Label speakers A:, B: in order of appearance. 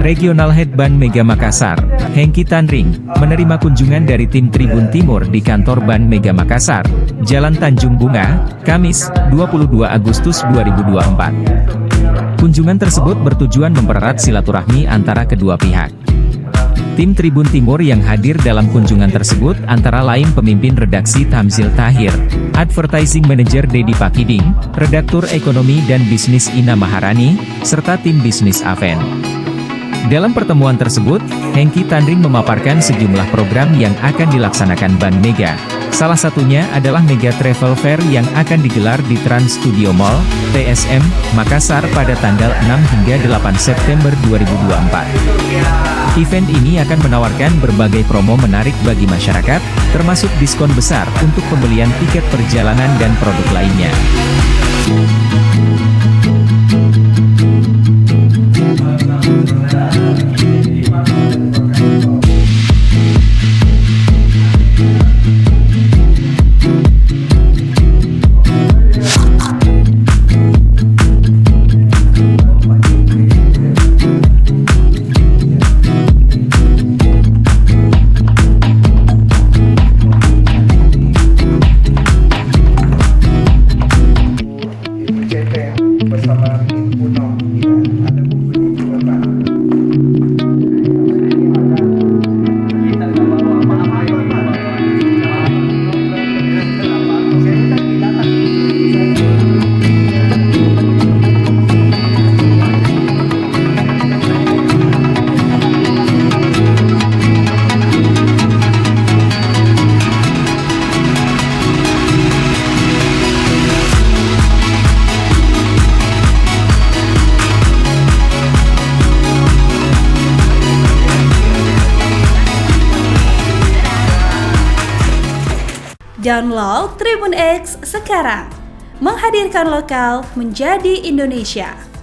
A: Regional Head Bank Mega Makassar, Hengki Tanring, menerima kunjungan dari tim Tribun Timur di kantor Bank Mega Makassar, Jalan Tanjung Bunga, Kamis, 22 Agustus 2024. Kunjungan tersebut bertujuan mempererat silaturahmi antara kedua pihak. Tim Tribun Timur yang hadir dalam kunjungan tersebut antara lain pemimpin redaksi Tamzil Tahir, Advertising Manager Dedi Pakiding, Redaktur Ekonomi dan Bisnis Ina Maharani, serta tim bisnis Aven. Dalam pertemuan tersebut, Hengki Tanring memaparkan sejumlah program yang akan dilaksanakan Bank Mega. Salah satunya adalah Mega Travel Fair yang akan digelar di Trans Studio Mall, TSM, Makassar pada tanggal 6 hingga 8 September 2024. Event ini akan menawarkan berbagai promo menarik bagi masyarakat, termasuk diskon besar untuk pembelian tiket perjalanan dan produk lainnya.
B: Bersama tim Uno, ada bukunya juga Pak.
C: Download Tribun X sekarang, menghadirkan lokal menjadi Indonesia.